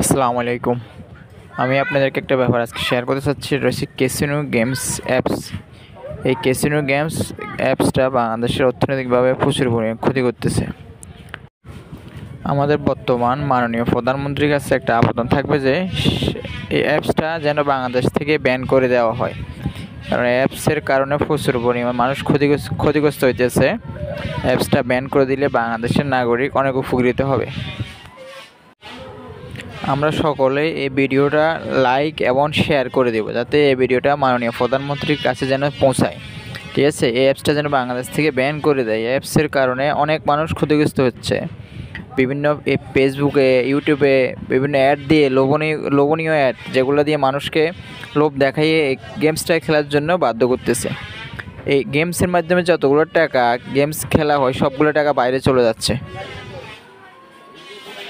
আসসালামু আলাইকুম। আমি আপনাদেরকে একটা ব্যাপার আজকে শেয়ার করতে চাচ্ছি। এটা হচ্ছে ক্যাসিনো গেমস অ্যাপস। এই ক্যাসিনো গেমস অ্যাপসটা বাংলাদেশের অর্থনৈতিকভাবে প্রচুর পরিমাণে ক্ষতি করতেছে। আমাদের বর্তমান মাননীয় প্রধানমন্ত্রীর কাছে একটা আবেদন থাকবে যে এই অ্যাপসটা যেন বাংলাদেশ থেকে ব্যান করে দেওয়া হয়, কারণ অ্যাপসের কারণে প্রচুর পরিমাণ মানুষ ক্ষতিগ্রস্ত হইতেছে। অ্যাপসটা ব্যান করে দিলে বাংলাদেশের নাগরিক অনেক উপকৃত হবে। আমরা সকলে এই ভিডিওটা লাইক এবং শেয়ার করে দেব, যাতে এই ভিডিওটা মাননীয় প্রধানমন্ত্রীর কাছে যেন পৌঁছায়। ঠিক আছে, এই অ্যাপসটা যেন বাংলাদেশ থেকে ব্যান করে দেয়। এই অ্যাপসের কারণে অনেক মানুষ ক্ষতিগ্রস্ত হচ্ছে। বিভিন্ন ফেসবুকে, ইউটিউবে বিভিন্ন অ্যাড দিয়ে লোভনীয় অ্যাড, যেগুলো দিয়ে মানুষকে লোভ দেখাইয়ে এই গেমসটা খেলার জন্য বাধ্য করতেছে। এই গেমসের মাধ্যমে যতগুলো টাকা গেমস খেলা হয়, সবগুলো টাকা বাইরে চলে যাচ্ছে।